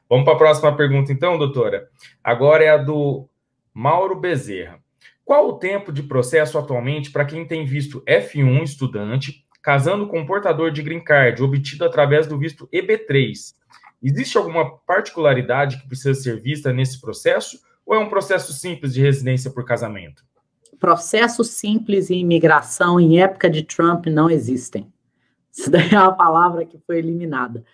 Vamos para a próxima pergunta, então, doutora. Agora é a do Mauro Bezerra. Qual o tempo de processo atualmente para quem tem visto F1 estudante casando com um portador de green card obtido através do visto EB3? Existe alguma particularidade que precisa ser vista nesse processo ou é um processo simples de residência por casamento? Processo simples em imigração em época de Trump não existem. Isso daí é uma palavra que foi eliminada.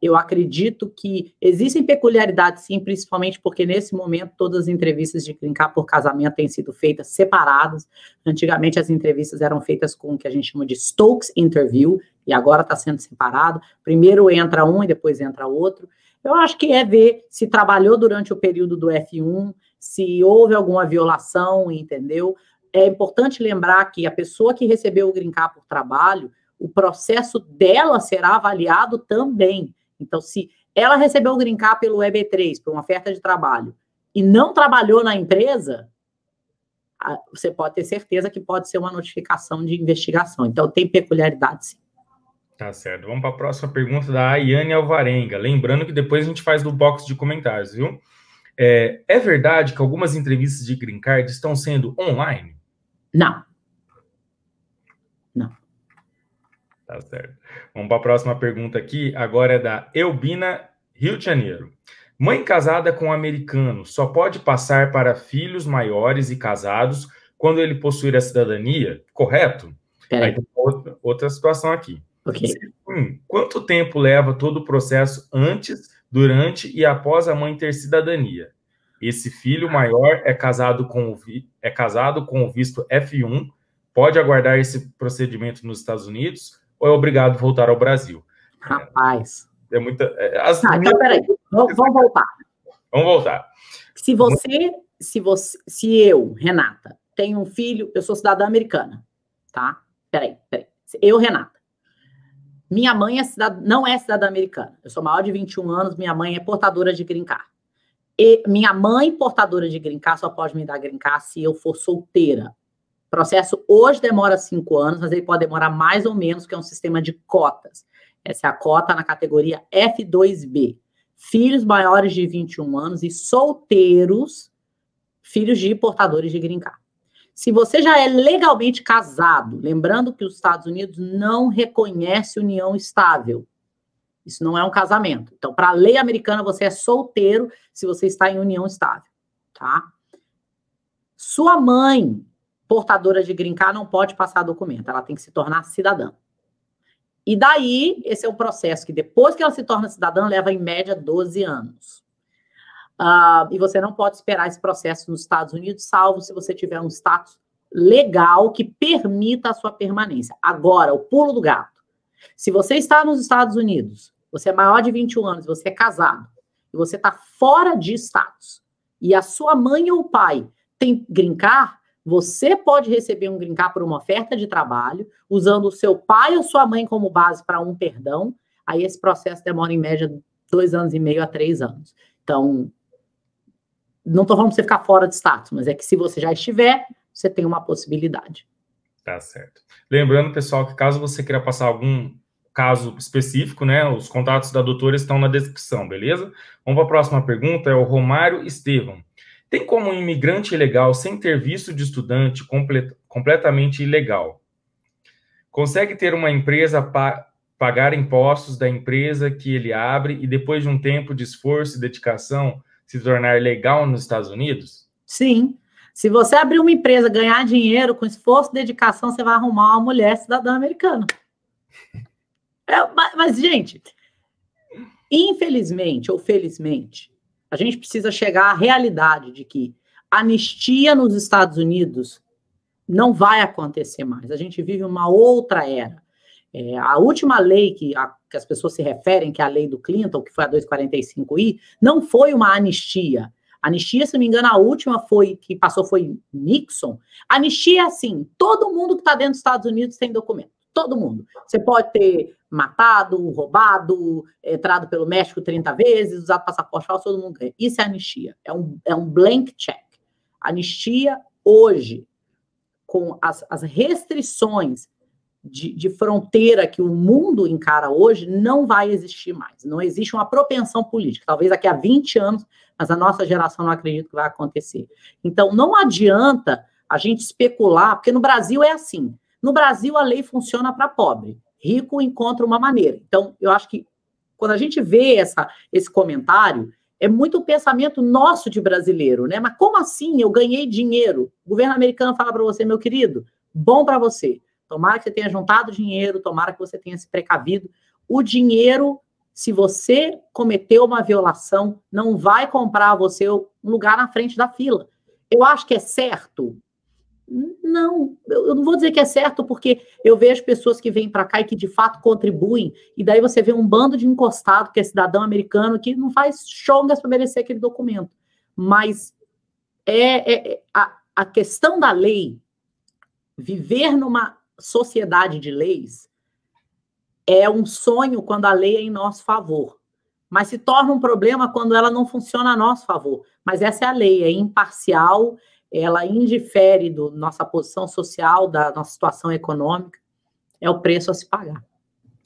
Eu acredito que existem peculiaridades, sim, principalmente porque, nesse momento, todas as entrevistas de green card por casamento têm sido feitas separadas. Antigamente, as entrevistas eram feitas com o que a gente chama de Stokes Interview, e agora está sendo separado. Primeiro entra um e depois entra outro. Eu acho que é ver se trabalhou durante o período do F1, se houve alguma violação, entendeu? É importante lembrar que a pessoa que recebeu o green card por trabalho, o processo dela será avaliado também. Então, se ela recebeu o green card pelo EB3, por uma oferta de trabalho, e não trabalhou na empresa, você pode ter certeza que pode ser uma notificação de investigação. Então, tem peculiaridade, sim. Tá certo. Vamos para a próxima pergunta da Ayane Alvarenga. Lembrando que depois a gente faz no box de comentários, viu? É verdade que algumas entrevistas de green card estão sendo online? Não. Não. Tá certo. Vamos para a próxima pergunta aqui. Agora é da Elbina, Rio de Janeiro. Mãe casada com um americano só pode passar para filhos maiores e casados quando ele possuir a cidadania? Correto? Aí tem outra situação aqui. Ok. Quanto tempo leva todo o processo antes, durante e após a mãe ter cidadania? Esse filho maior é casado com o visto F1, pode aguardar esse procedimento nos Estados Unidos ou é obrigado a voltar ao Brasil? Rapaz. É muita. Então, peraí. Vamos voltar. Vamos voltar. Se eu, Renata, tenho um filho, eu sou cidadã americana, tá? Peraí. Eu, Renata. Minha mãe não é cidadã americana. Eu sou maior de 21 anos, minha mãe é portadora de green card. E minha mãe, portadora de green card, só pode me dar green card se eu for solteira. O processo hoje demora 5 anos, mas ele pode demorar mais ou menos, porque é um sistema de cotas. Essa é a cota na categoria F2B. Filhos maiores de 21 anos e solteiros, filhos de portadores de green card. Se você já é legalmente casado, lembrando que os Estados Unidos não reconhece união estável. Isso não é um casamento. Então, para a lei americana, você é solteiro se você está em união estável, tá? Sua mãe, portadora de green card, não pode passar documento. Ela tem que se tornar cidadã. E daí, esse é o processo que depois que ela se torna cidadã, leva em média 12 anos. E você não pode esperar esse processo nos Estados Unidos, salvo se você tiver um status legal que permita a sua permanência. Agora, o pulo do gato. Se você está nos Estados Unidos, você é maior de 21 anos, você é casado, e você está fora de status, e a sua mãe ou pai tem green card, você pode receber um green card por uma oferta de trabalho, usando o seu pai ou sua mãe como base para um perdão, aí esse processo demora em média 2 anos e meio a 3 anos. Então, não estou falando para você ficar fora de status, mas é que se você já estiver, você tem uma possibilidade. Tá certo. Lembrando, pessoal, que caso você queira passar algum caso específico, né, os contatos da doutora estão na descrição, beleza? Vamos para a próxima pergunta, é o Romário Estevão. Tem como um imigrante ilegal, sem ter visto de estudante, completamente ilegal, consegue ter uma empresa pagar impostos da empresa que ele abre e depois de um tempo de esforço e dedicação se tornar legal nos Estados Unidos? Sim. Se você abrir uma empresa, ganhar dinheiro, com esforço e dedicação, você vai arrumar uma mulher cidadã americana. Mas, gente, infelizmente ou felizmente, a gente precisa chegar à realidade de que anistia nos Estados Unidos não vai acontecer mais. A gente vive uma outra era. A última lei que as pessoas se referem, que é a lei do Clinton, que foi a 245I, não foi uma anistia. Anistia, se não me engano, a última que passou foi Nixon. Anistia é assim, todo mundo que está dentro dos Estados Unidos tem documento. Todo mundo. Você pode ter matado, roubado, entrado pelo México 30 vezes, usado passaporte falso, todo mundo ganha. Isso é anistia. É um blank check. Anistia hoje, com as restrições de fronteira que o mundo encara hoje não vai existir mais. Não existe uma propensão política. Talvez daqui a 20 anos, mas a nossa geração não acredita que vai acontecer. Então, não adianta a gente especular, porque no Brasil é assim. No Brasil, a lei funciona para pobre. Rico encontra uma maneira. Então, eu acho que quando a gente vê esse comentário, é muito o pensamento nosso de brasileiro, né? Mas como assim? Eu ganhei dinheiro. O governo americano fala para você, meu querido, bom para você. Tomara que você tenha juntado dinheiro, tomara que você tenha se precavido. O dinheiro, se você cometeu uma violação, não vai comprar a você um lugar na frente da fila. Eu acho que é certo. Não, eu não vou dizer que é certo, porque eu vejo pessoas que vêm para cá e que de fato contribuem, e daí você vê um bando de encostado, que é cidadão americano, que não faz chongas para merecer aquele documento. Mas a questão da lei, viver numa sociedade de leis, é um sonho quando a lei é em nosso favor, mas se torna um problema quando ela não funciona a nosso favor. Mas essa é a lei, é imparcial, ela indifere da nossa posição social, da nossa situação econômica, é o preço a se pagar.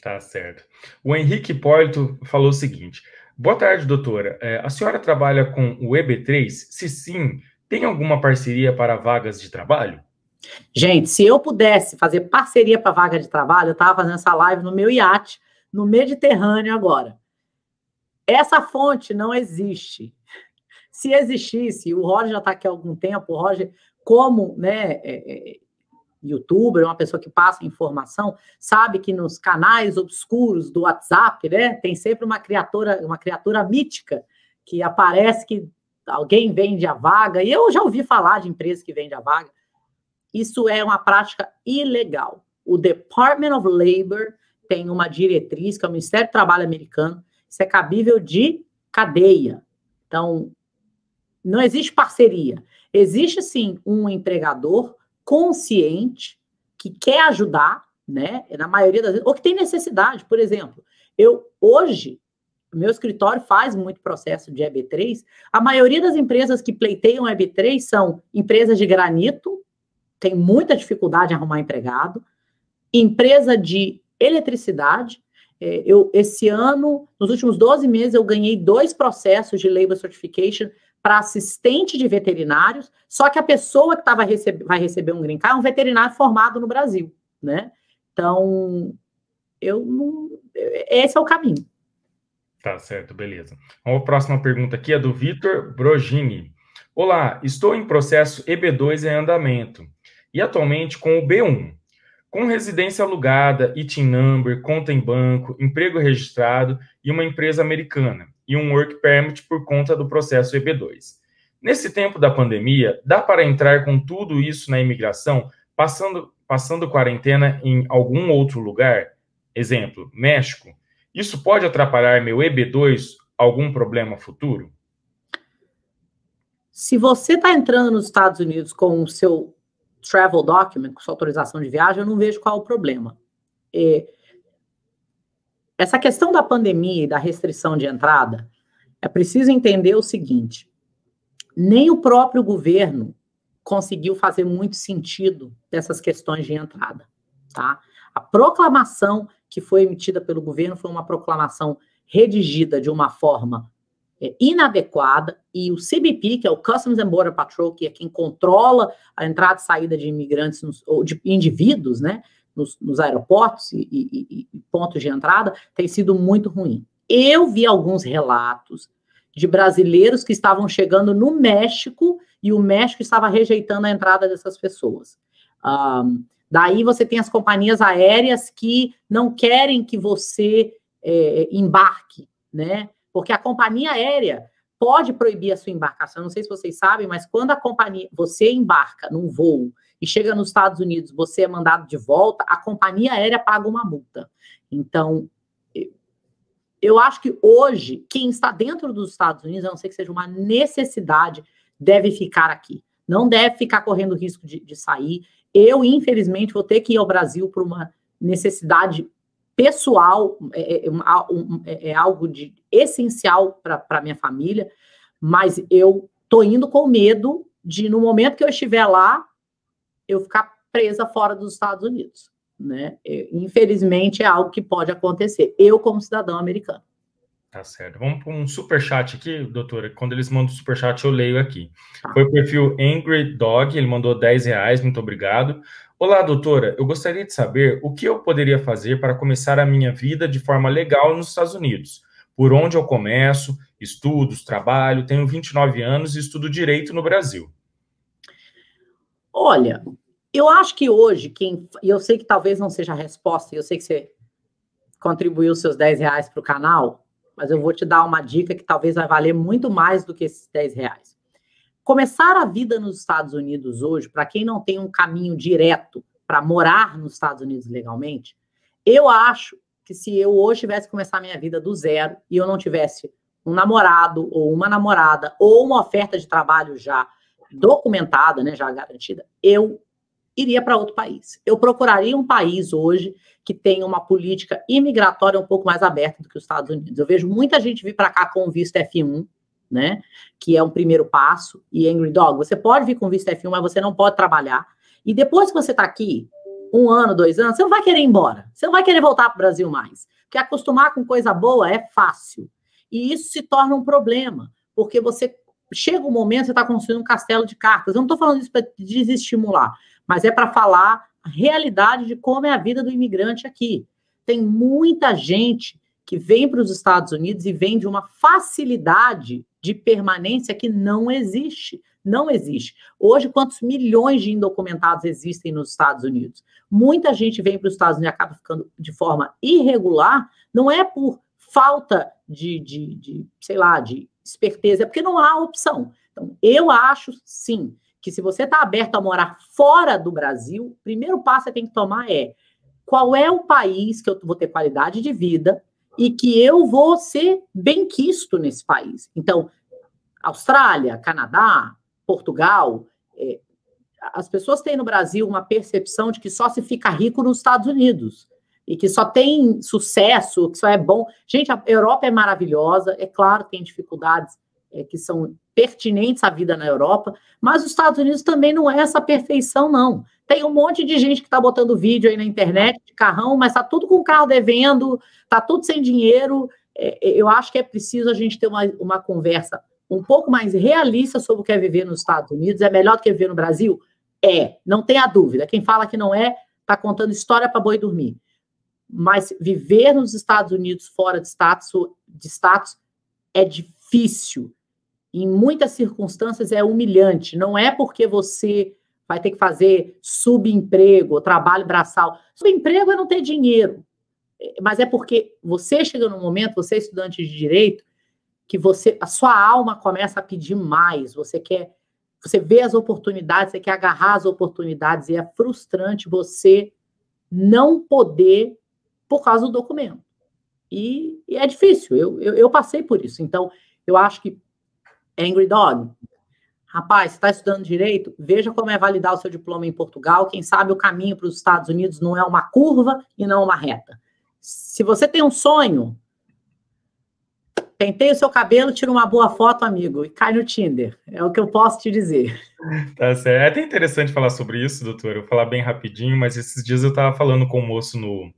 Tá certo. O Henrique Hipólito falou o seguinte: boa tarde, doutora. A senhora trabalha com o EB3? Se sim, tem alguma parceria para vagas de trabalho? Gente, se eu pudesse fazer parceria para vaga de trabalho, eu estava fazendo essa live no meu iate, no Mediterrâneo agora. Essa fonte não existe. Se existisse, o Roger já está aqui há algum tempo, o Roger, como youtuber, uma pessoa que passa informação, sabe que nos canais obscuros do WhatsApp, né, tem sempre uma criatura mítica que aparece que alguém vende a vaga, e eu já ouvi falar de empresas que vendem a vaga. Isso é uma prática ilegal. O Department of Labor tem uma diretriz, que é o Ministério do Trabalho americano, isso é cabível de cadeia. Então, não existe parceria. Existe, sim, um empregador consciente que quer ajudar, né? Na maioria das vezes, ou que tem necessidade. Por exemplo, hoje, meu escritório faz muito processo de EB3. A maioria das empresas que pleiteiam EB3 são empresas de granito, tem muita dificuldade em arrumar empregado, empresa de eletricidade. Esse ano, nos últimos 12 meses, eu ganhei 2 processos de Labor Certification para assistente de veterinários, só que a pessoa que vai receber um green card é um veterinário formado no Brasil, né? Então, esse é o caminho. Tá certo, beleza. A próxima pergunta aqui é do Vitor Brogini. Olá, estou em processo EB2 em andamento e atualmente com o B1, com residência alugada, ITIN number, conta em banco, emprego registrado e uma empresa americana, e um work permit por conta do processo EB2. Nesse tempo da pandemia, dá para entrar com tudo isso na imigração, passando quarentena em algum outro lugar? Exemplo, México. Isso pode atrapalhar meu EB2, algum problema futuro? Se você está entrando nos Estados Unidos com o seu travel document, com sua autorização de viagem, eu não vejo qual é o problema. Essa questão da pandemia e da restrição de entrada, é preciso entender o seguinte: nem o próprio governo conseguiu fazer muito sentido dessas questões de entrada, tá? A proclamação que foi emitida pelo governo foi uma proclamação redigida de uma forma inadequada, e o CBP, que é o Customs and Border Patrol, que é quem controla a entrada e saída de imigrantes ou de indivíduos, né, nos aeroportos e pontos de entrada, tem sido muito ruim. Eu vi alguns relatos de brasileiros que estavam chegando no México e o México estava rejeitando a entrada dessas pessoas. Daí você tem as companhias aéreas que não querem que você embarque, né? Porque a companhia aérea pode proibir a sua embarcação. Não sei se vocês sabem, mas quando você embarca num voo e chega nos Estados Unidos, você é mandado de volta, a companhia aérea paga uma multa. Então, eu acho que hoje, quem está dentro dos Estados Unidos, a não ser que seja uma necessidade, deve ficar aqui. Não deve ficar correndo risco de sair. Eu, infelizmente, vou ter que ir ao Brasil por uma necessidade pessoal, é algo de essencial para minha família, mas eu estou indo com medo de, no momento que eu estiver lá, eu ficar presa fora dos Estados Unidos. né? Infelizmente, é algo que pode acontecer. Eu, como cidadão americano. Tá certo. Vamos para um superchat aqui, doutora. Quando eles mandam superchat, eu leio aqui. Tá. Foi o perfil Angry Dog, ele mandou R$10, muito obrigado. Olá, doutora. Eu gostaria de saber o que eu poderia fazer para começar a minha vida de forma legal nos Estados Unidos. Por onde eu começo, estudos, trabalho, tenho 29 anos e estudo Direito no Brasil. Olha, eu acho que hoje, e eu sei que talvez não seja a resposta, e eu sei que você contribuiu seus R$10 para o canal, mas eu vou te dar uma dica que talvez vai valer muito mais do que esses R$10. Começar a vida nos Estados Unidos hoje, para quem não tem um caminho direto para morar nos Estados Unidos legalmente, eu acho que se eu hoje tivesse que começar a minha vida do zero e eu não tivesse um namorado ou uma namorada ou uma oferta de trabalho já documentada, né, já garantida, eu iria para outro país. Eu procuraria um país hoje que tenha uma política imigratória um pouco mais aberta do que os Estados Unidos. Eu vejo muita gente vir para cá com visto F1, né, que é um primeiro passo, e Angry Dog, você pode vir com visto F1, mas você não pode trabalhar, e depois que você está aqui, 1 ano, 2 anos, você não vai querer ir embora, você não vai querer voltar para o Brasil mais, porque acostumar com coisa boa é fácil, e isso se torna um problema, porque você chega um momento, você está construindo um castelo de cartas. Eu não estou falando isso para desestimular, mas é para falar a realidade de como é a vida do imigrante aqui. Tem muita gente que vem para os Estados Unidos e vem de uma facilidade de permanência que não existe. Não existe. Hoje, quantos milhões de indocumentados existem nos Estados Unidos? Muita gente vem para os Estados Unidos e acaba ficando de forma irregular, não é por falta sei lá, de esperteza, é porque não há opção. Então, eu acho, sim, que se você está aberto a morar fora do Brasil, o primeiro passo que você tem que tomar é qual é o país que eu vou ter qualidade de vida e que eu vou ser benquisto nesse país. Então, Austrália, Canadá, Portugal, as pessoas têm no Brasil uma percepção de que só se fica rico nos Estados Unidos e que só tem sucesso, que só é bom. Gente, a Europa é maravilhosa, é claro, tem dificuldades que são pertinentes à vida na Europa, mas os Estados Unidos também não é essa perfeição, não. Tem um monte de gente que está botando vídeo aí na internet de carrão, mas está tudo com o carro devendo, está tudo sem dinheiro. Eu acho que é preciso a gente ter uma conversa um pouco mais realista sobre o que é viver nos Estados Unidos. É melhor do que viver no Brasil? Não tenha dúvida. Quem fala que não está contando história para boi dormir. Mas viver nos Estados Unidos fora de status é difícil. Em muitas circunstâncias é humilhante. Não é porque você vai ter que fazer subemprego, trabalho braçal. Subemprego é não ter dinheiro. Mas é porque você chega num momento, você é estudante de direito, que a sua alma começa a pedir mais. Você vê as oportunidades, você quer agarrar as oportunidades, e é frustrante você não poder por causa do documento. E é difícil, eu passei por isso. Então, eu acho que Angry Dog, rapaz, você está estudando direito, veja como é validar o seu diploma em Portugal. Quem sabe o caminho para os Estados Unidos não é uma curva e não uma reta. Se você tem um sonho, penteie o seu cabelo, tira uma boa foto, amigo, e cai no Tinder. É o que eu posso te dizer. Tá certo. É até interessante falar sobre isso, doutor. Eu vou falar bem rapidinho, mas esses dias eu estava falando com um moço no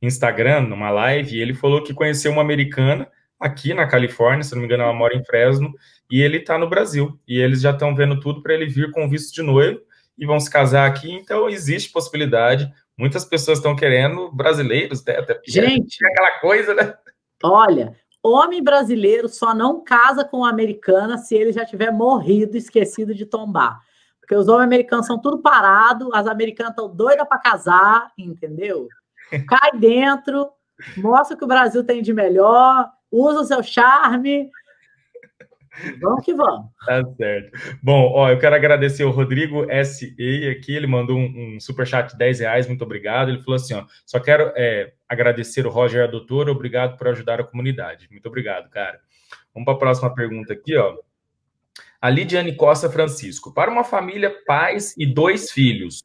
Instagram, numa live, e ele falou que conheceu uma americana aqui na Califórnia, se não me engano, ela mora em Fresno, e ele está no Brasil. E eles já estão vendo tudo para ele vir com visto de noivo e vão se casar aqui. Então, existe possibilidade. Muitas pessoas estão querendo brasileiros, né? Até gente, é aquela coisa, né? Olha, homem brasileiro só não casa com uma americana se ele já tiver morrido, esquecido de tombar. Porque os homens americanos são tudo parado, as americanas estão doidas para casar, entendeu? Cai dentro, mostra o que o Brasil tem de melhor, usa o seu charme. Vamos que vamos. Tá certo. Bom, ó, eu quero agradecer o Rodrigo S.E. aqui, ele mandou um superchat de R$10, muito obrigado. Ele falou assim, ó, só quero agradecer o Roger e a doutora, obrigado por ajudar a comunidade. Muito obrigado, cara. Vamos para a próxima pergunta aqui, ó. A Lidiane Costa Francisco. Para uma família, pais e 2 filhos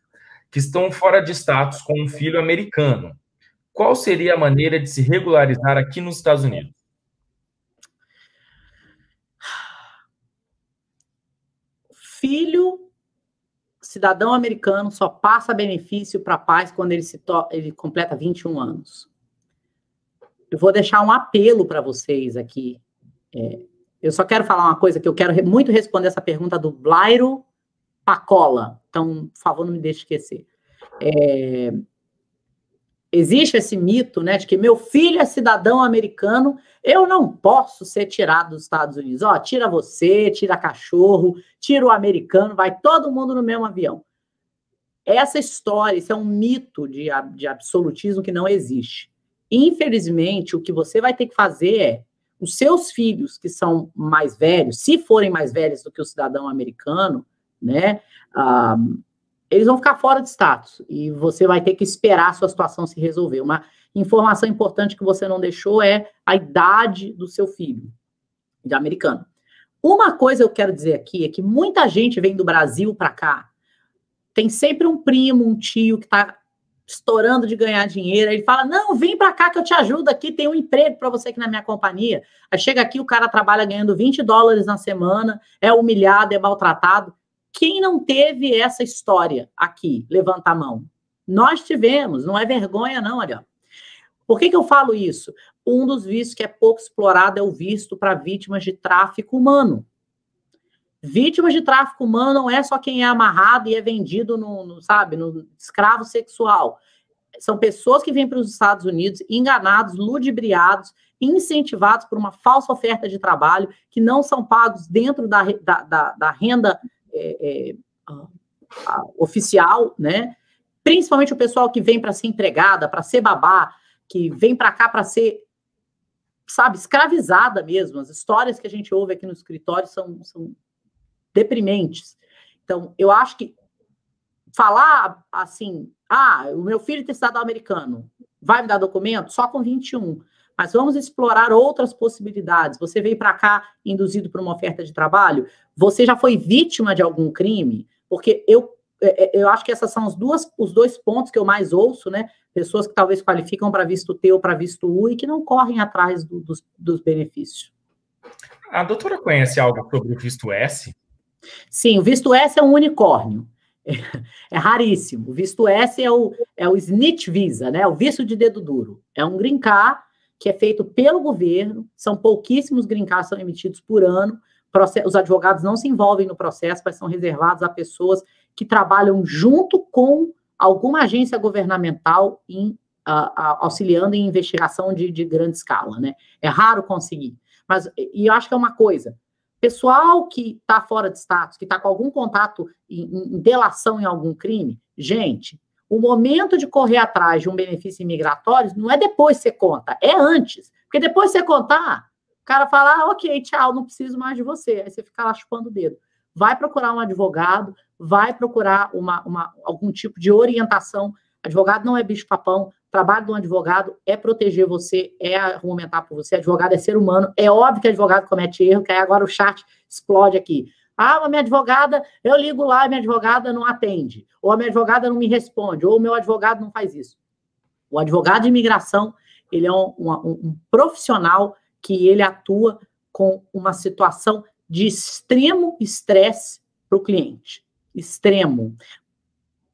que estão fora de status com um filho americano, qual seria a maneira de se regularizar aqui nos Estados Unidos? Filho cidadão americano só passa benefício para pais quando ele completa 21 anos. Eu vou deixar um apelo para vocês aqui. Eu só quero falar uma coisa que eu quero muito responder essa pergunta do Blairo Pacola. Então, por favor, não me deixe esquecer. Existe esse mito, né, de que meu filho é cidadão americano, eu não posso ser tirado dos Estados Unidos. Ó, tira você, tira cachorro, tira o americano, vai todo mundo no mesmo avião. Essa história, isso é um mito de absolutismo que não existe. Infelizmente, o que você vai ter que fazer é, os seus filhos que são mais velhos, se forem mais velhos do que o cidadão americano, né, eles vão ficar fora de status e você vai ter que esperar a sua situação se resolver. Uma informação importante que você não deixou é a idade do seu filho, de americano. Uma coisa eu quero dizer aqui é que muita gente vem do Brasil para cá, tem sempre um primo, um tio que está estourando de ganhar dinheiro, ele fala, não, vem para cá que eu te ajudo aqui, tem um emprego para você aqui na minha companhia. Aí chega aqui, o cara trabalha ganhando $20 na semana, é humilhado, é maltratado. Quem não teve essa história aqui? Levanta a mão. Nós tivemos, não é vergonha não, olha. Por que eu falo isso? Um dos vistos que é pouco explorado é o visto para vítimas de tráfico humano. Vítimas de tráfico humano não é só quem é amarrado e é vendido no escravo sexual. São pessoas que vêm para os Estados Unidos enganados, ludibriados, incentivados por uma falsa oferta de trabalho, que não são pagos dentro da renda oficial, né? Principalmente o pessoal que vem para ser empregada, para ser babá, que vem para cá para ser, sabe, escravizada mesmo. As histórias que a gente ouve aqui no escritório são deprimentes. Então, eu acho que falar assim, o meu filho tem cidadão americano, vai me dar documento? Só com 21. Mas vamos explorar outras possibilidades. Você veio para cá induzido por uma oferta de trabalho? Você já foi vítima de algum crime? Porque eu acho que esses são os dois pontos que eu mais ouço, né? Pessoas que talvez qualificam para visto T ou para visto U e que não correm atrás dos benefícios. A doutora conhece algo sobre o visto S? Sim, o visto S é um unicórnio. É raríssimo. O visto S é o Snitch Visa, né? O visto de dedo duro. É um green card que é feito pelo governo, são pouquíssimos green cards são emitidos por ano, os advogados não se envolvem no processo, mas são reservados a pessoas que trabalham junto com alguma agência governamental auxiliando em investigação de grande escala, né? É raro conseguir. E eu acho que é uma coisa, pessoal que está fora de status, que está com algum contato em delação em algum crime, gente, o momento de correr atrás de um benefício imigratório não é depois que você conta, é antes. Porque depois que você contar, o cara fala, ok, tchau, não preciso mais de você. Aí você fica lá chupando o dedo. Vai procurar um advogado, vai procurar algum tipo de orientação. Advogado não é bicho-papão. O trabalho de um advogado é proteger você, é argumentar por você. Advogado é ser humano. É óbvio que advogado comete erro, que aí agora o chat explode aqui. Mas minha advogada, eu ligo lá e minha advogada não atende. Ou a minha advogada não me responde. Ou o meu advogado não faz isso. O advogado de imigração, ele é um profissional que ele atua com uma situação de extremo estresse para o cliente. Extremo.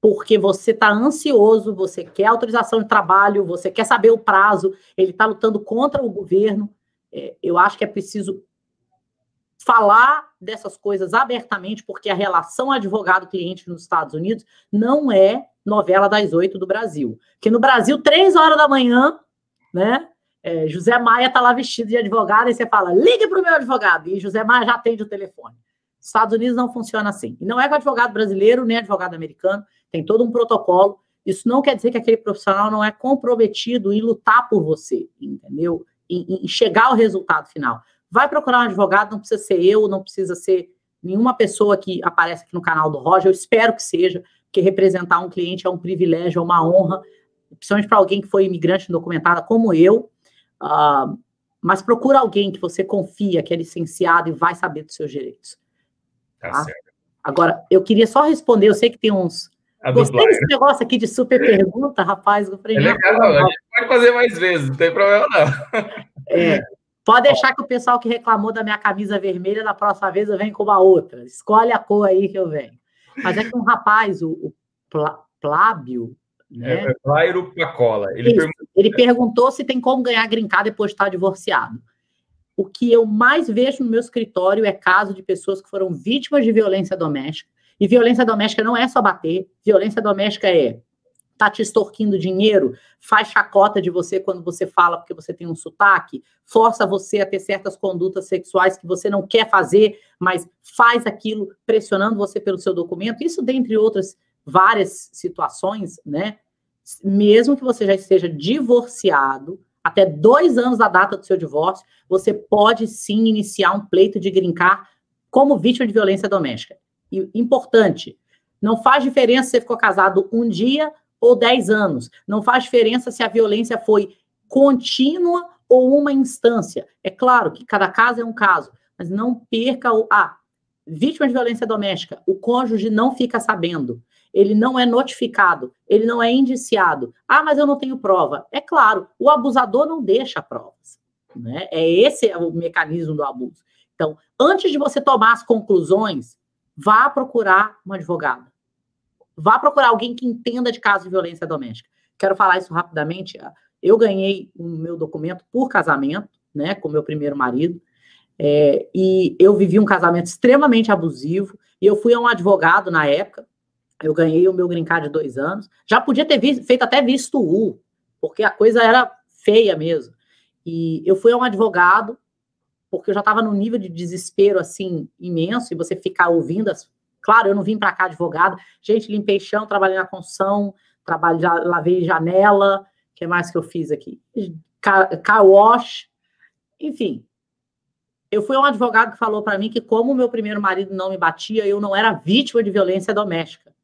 Porque você está ansioso, você quer autorização de trabalho, você quer saber o prazo, ele está lutando contra o governo. Eu acho que é preciso falar dessas coisas abertamente, porque a relação advogado-cliente nos Estados Unidos não é novela das 8 do Brasil. Porque no Brasil, 3 horas da manhã, né, José Maia está lá vestido de advogado e você fala, ligue para o meu advogado, e José Maia já atende o telefone. Nos Estados Unidos não funciona assim. E não é com advogado brasileiro, nem advogado americano, tem todo um protocolo. Isso não quer dizer que aquele profissional não é comprometido em lutar por você, entendeu? Em chegar ao resultado final. Vai procurar um advogado, não precisa ser eu, não precisa ser nenhuma pessoa que aparece aqui no canal do Roger, eu espero que seja, porque representar um cliente é um privilégio, é uma honra, principalmente para alguém que foi imigrante indocumentada como eu, mas procura alguém que você confia, que é licenciado e vai saber dos seus direitos. Tá certo. Agora, eu queria só responder, eu sei que tem uns... Gostei desse negócio aqui de super pergunta, rapaz. É legal, a gente pode fazer mais vezes, não tem problema não. Pode deixar que o pessoal que reclamou da minha camisa vermelha, da próxima vez eu venho com uma outra. Escolhe a cor aí que eu venho. Mas é que um rapaz, o Plábio, né? Clairo Pacola. Ele perguntou se tem como ganhar green card depois de estar divorciado. O que eu mais vejo no meu escritório é caso de pessoas que foram vítimas de violência doméstica. E violência doméstica não é só bater. Violência doméstica é tá te extorquindo dinheiro, faz chacota de você quando você fala porque você tem um sotaque, força você a ter certas condutas sexuais que você não quer fazer, mas faz aquilo pressionando você pelo seu documento. Isso dentre outras várias situações, né? Mesmo que você já esteja divorciado, até 2 anos da data do seu divórcio, você pode sim iniciar um pleito de green card como vítima de violência doméstica. E importante, não faz diferença se você ficou casado um dia ou 10 anos. Não faz diferença se a violência foi contínua ou uma instância. É claro que cada caso é um caso, mas não perca vítima de violência doméstica, o cônjuge não fica sabendo, ele não é notificado, ele não é indiciado. Mas eu não tenho prova. É claro, o abusador não deixa provas, né? Esse é o mecanismo do abuso. Então, antes de você tomar as conclusões, vá procurar um advogado. Vá procurar alguém que entenda de caso de violência doméstica. Quero falar isso rapidamente. Eu ganhei o meu documento por casamento, né, com meu primeiro marido, e eu vivi um casamento extremamente abusivo, e eu fui a um advogado na época, eu ganhei o meu green card de 2 anos, já podia ter feito até visto U, porque a coisa era feia mesmo. E eu fui a um advogado, porque eu já estava num nível de desespero, assim, imenso, e você ficar ouvindo Claro, eu não vim para cá advogada. Gente, limpei chão, trabalhei na construção, lavei janela. O que mais que eu fiz aqui? Car wash. Enfim, eu fui a um advogado que falou para mim que como o meu primeiro marido não me batia, eu não era vítima de violência doméstica.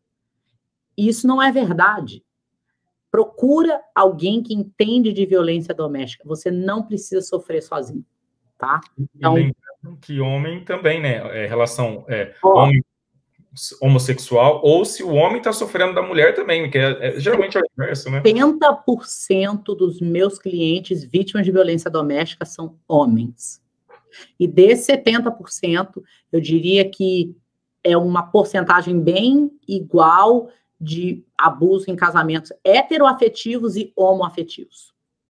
E isso não é verdade. Procura alguém que entende de violência doméstica. Você não precisa sofrer sozinho, tá? Então, e lembrando que homem também, né? Relação homem homossexual, ou se o homem está sofrendo da mulher também, que geralmente é o inverso, né? 70% dos meus clientes vítimas de violência doméstica são homens. E desses 70%, eu diria que é uma porcentagem bem igual de abuso em casamentos heteroafetivos e homoafetivos.